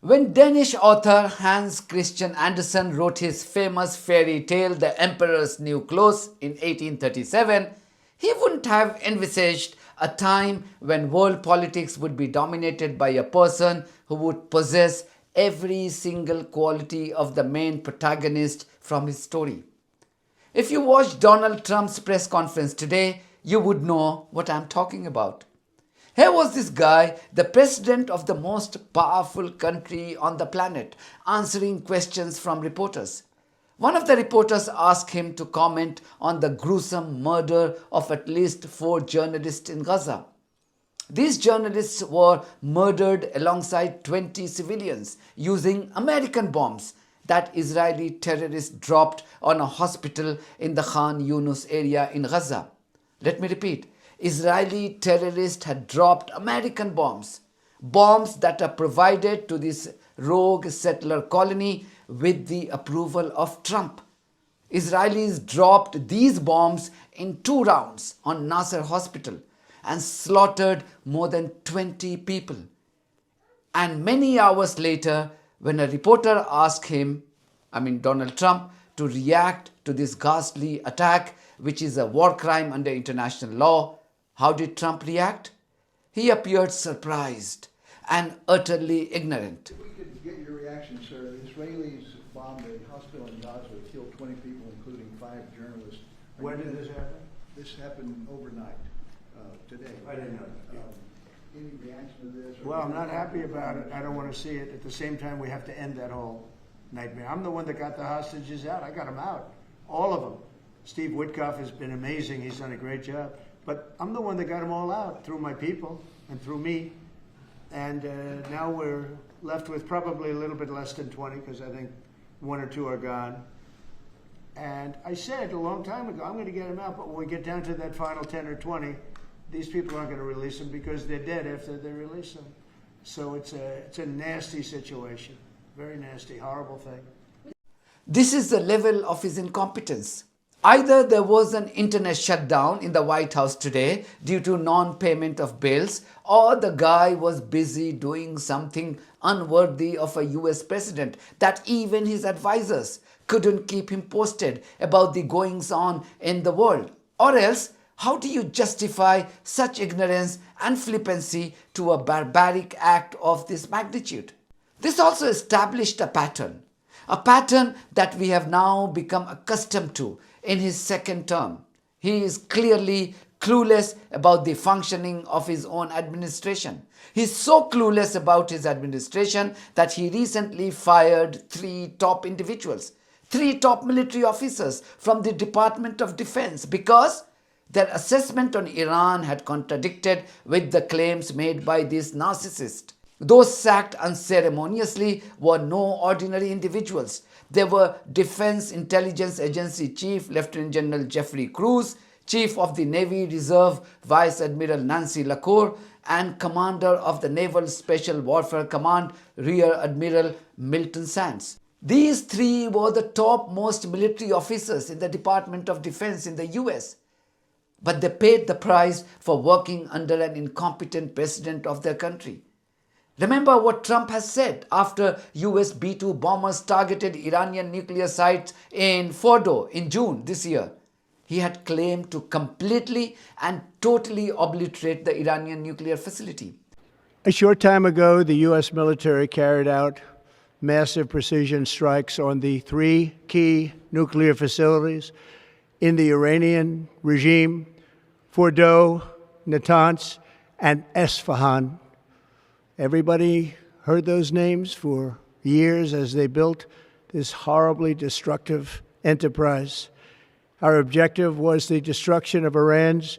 When Danish author Hans Christian Andersen wrote his famous fairy tale The Emperor's New Clothes in 1837, he wouldn't have envisaged a time when world politics would be dominated by a person who would possess every single quality of the main protagonist from his story. If you watched Donald Trump's press conference today, you would know what I'm talking about. Here was this guy, the president of the most powerful country on the planet, answering questions from reporters. One of the reporters asked him to comment on the gruesome murder of at least 4 journalists in Gaza. These journalists were murdered alongside 20 civilians using American bombs that Israeli terrorists dropped on a hospital in the Khan Yunus area in Gaza. Let me repeat. Israeli terrorists had dropped American bombs that are provided to this rogue settler colony with the approval of Trump. Israelis dropped these bombs in 2 rounds on Nasser Hospital and slaughtered more than 20 people. And many hours later, when a reporter asked him, Donald Trump, to react to this ghastly attack, which is a war crime under international law, how did Trump react? He appeared surprised and utterly ignorant. If we could get your reaction, sir. The Israelis bombed a hospital in Gaza, killed 20 people, including 5 journalists. When did this happen? This happened overnight, today. I didn't know that. Any reaction to this? Well, I'm not happy about it. I don't want to see it. At the same time, we have to end that whole nightmare. I'm the one that got the hostages out. I got them out. All of them. Steve Witkoff has been amazing. He's done a great job. But I'm the one that got them all out through my people and through me. And now we're left with probably a little bit less than 20 because I think 1 or 2 are gone. And I said a long time ago, I'm going to get them out. But when we get down to that final 10 or 20, these people aren't going to release them because they're dead after they release them. So it's a nasty situation. Very nasty, horrible thing. This is the level of his incompetence. Either there was an internet shutdown in the White House today due to non-payment of bills, or the guy was busy doing something unworthy of a US president that even his advisors couldn't keep him posted about the goings-on in the world. Or else, how do you justify such ignorance and flippancy to a barbaric act of this magnitude? This also established a pattern that we have now become accustomed to in his second term. He is clearly clueless about the functioning of his own administration. He is so clueless about his administration that he recently fired 3 top individuals, 3 top military officers from the Department of Defense because their assessment on Iran had contradicted with the claims made by this narcissist. Those sacked unceremoniously were no ordinary individuals. They were Defense Intelligence Agency Chief Lieutenant General Jeffrey Cruz, Chief of the Navy Reserve Vice Admiral Nancy LaCour, and Commander of the Naval Special Warfare Command Rear Admiral Milton Sands. These 3 were the topmost military officers in the Department of Defense in the US. But they paid the price for working under an incompetent president of their country. Remember what Trump has said after US B-2 bombers targeted Iranian nuclear sites in Fordow in June this year. He had claimed to completely and totally obliterate the Iranian nuclear facility. A short time ago, the U.S. military carried out massive precision strikes on the 3 key nuclear facilities in the Iranian regime: Fordow, Natanz, and Esfahan. Everybody heard those names for years as they built this horribly destructive enterprise. Our objective was the destruction of Iran's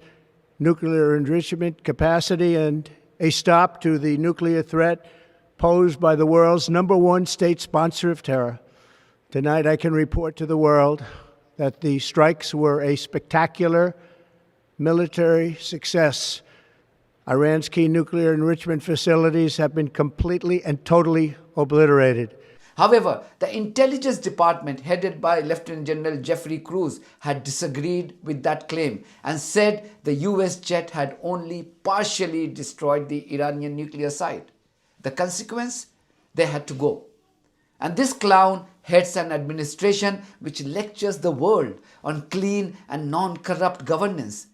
nuclear enrichment capacity and a stop to the nuclear threat posed by the world's #1 state sponsor of terror. Tonight, I can report to the world that the strikes were a spectacular military success. Iran's key nuclear enrichment facilities have been completely and totally obliterated. However, the intelligence department headed by Lieutenant General Jeffrey Cruz had disagreed with that claim and said the US jet had only partially destroyed the Iranian nuclear site. The consequence? they had to go. And this clown heads an administration which lectures the world on clean and non-corrupt governance.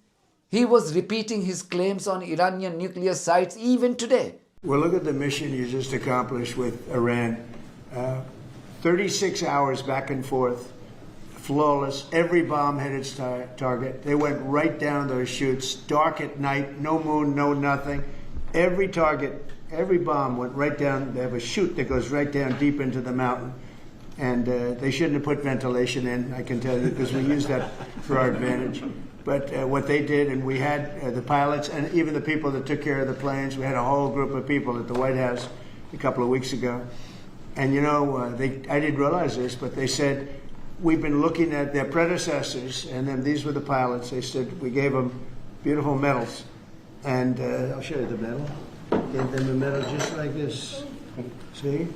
He was repeating his claims on Iranian nuclear sites even today. Well, look at the mission you just accomplished with Iran. 36 hours back and forth, flawless. Every bomb hit its target. They went right down those chutes, dark at night, no moon, no nothing. Every target, every bomb went right down. They have a chute that goes right down deep into the mountain. And they shouldn't have put ventilation in, I can tell you, because we use that for our advantage. But what they did, and we had the pilots and even the people that took care of the planes, we had a whole group of people at the White House a couple of weeks ago. And, you know, I didn't realize this, but they said, we've been looking at their predecessors, and then these were the pilots. They said, we gave them beautiful medals. And I'll show you the medal. Gave them a medal just like this. See?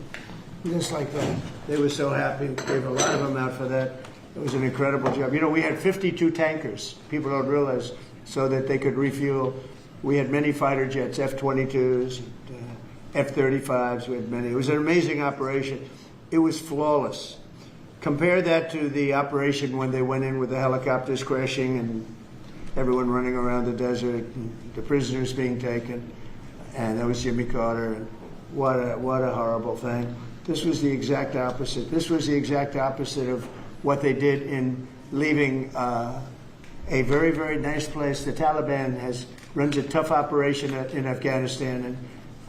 Just like that. They were so happy. Gave a lot of them out for that. It was an incredible job. You know, we had 52 tankers. People don't realize, so that they could refuel. We had many fighter jets, F-22s, F-35s. We had many. It was an amazing operation. It was flawless. Compare that to the operation when they went in with the helicopters crashing and everyone running around the desert, and the prisoners being taken, and that was Jimmy Carter. And what a horrible thing. This was the exact opposite. This was the exact opposite of what they did in leaving a very, very nice place. The Taliban runs a tough operation in Afghanistan, and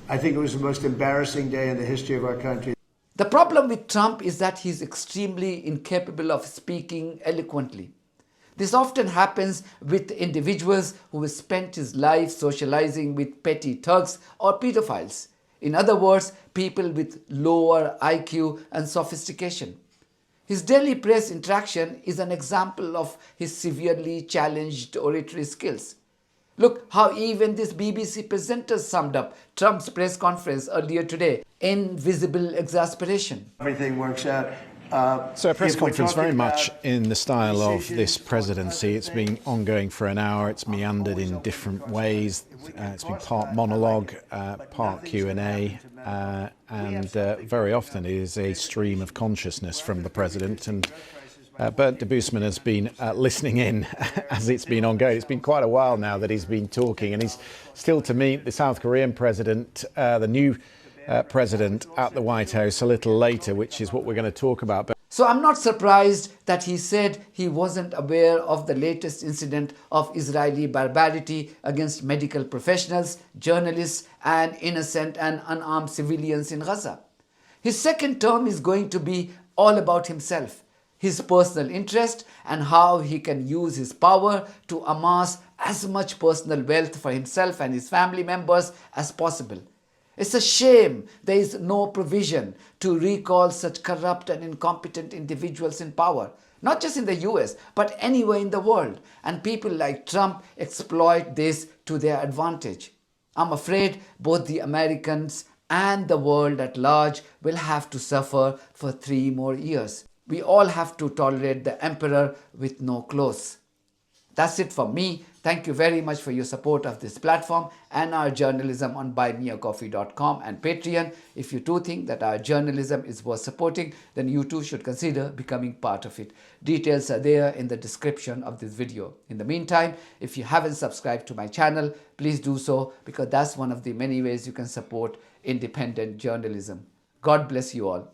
I think it was the most embarrassing day in the history of our country. The problem with Trump is that he's extremely incapable of speaking eloquently. This often happens with individuals who have spent his life socializing with petty thugs or pedophiles. In other words, people with lower IQ and sophistication. His daily press interaction is an example of his severely challenged oratory skills. Look how even this BBC presenter summed up Trump's press conference earlier today in visible exasperation. Everything works out. So a press conference very much in the style of this presidency. It's been ongoing for an hour. It's meandered in different ways. It's been part monologue, part Q&A, and very often it is a stream of consciousness from the president. And Bernd Debusmann has been listening in as it's been ongoing. It's been quite a while now that he's been talking, and he's still to meet the South Korean president, the new president at the White House a little later, which is what we're going to talk about. So I'm not surprised that he said he wasn't aware of the latest incident of Israeli barbarity against medical professionals, journalists, and innocent and unarmed civilians in Gaza. His second term is going to be all about himself, his personal interest, and how he can use his power to amass as much personal wealth for himself and his family members as possible. It's a shame there is no provision to recall such corrupt and incompetent individuals in power, not just in the US, but anywhere in the world. And people like Trump exploit this to their advantage. I'm afraid both the Americans and the world at large will have to suffer for 3 more years. We all have to tolerate the emperor with no clothes. That's it from me. Thank you very much for your support of this platform and our journalism on buymeacoffee.com and Patreon. If you too think that our journalism is worth supporting, then you too should consider becoming part of it. Details are there in the description of this video. In the meantime, if you haven't subscribed to my channel, please do so, because that's one of the many ways you can support independent journalism. God bless you all.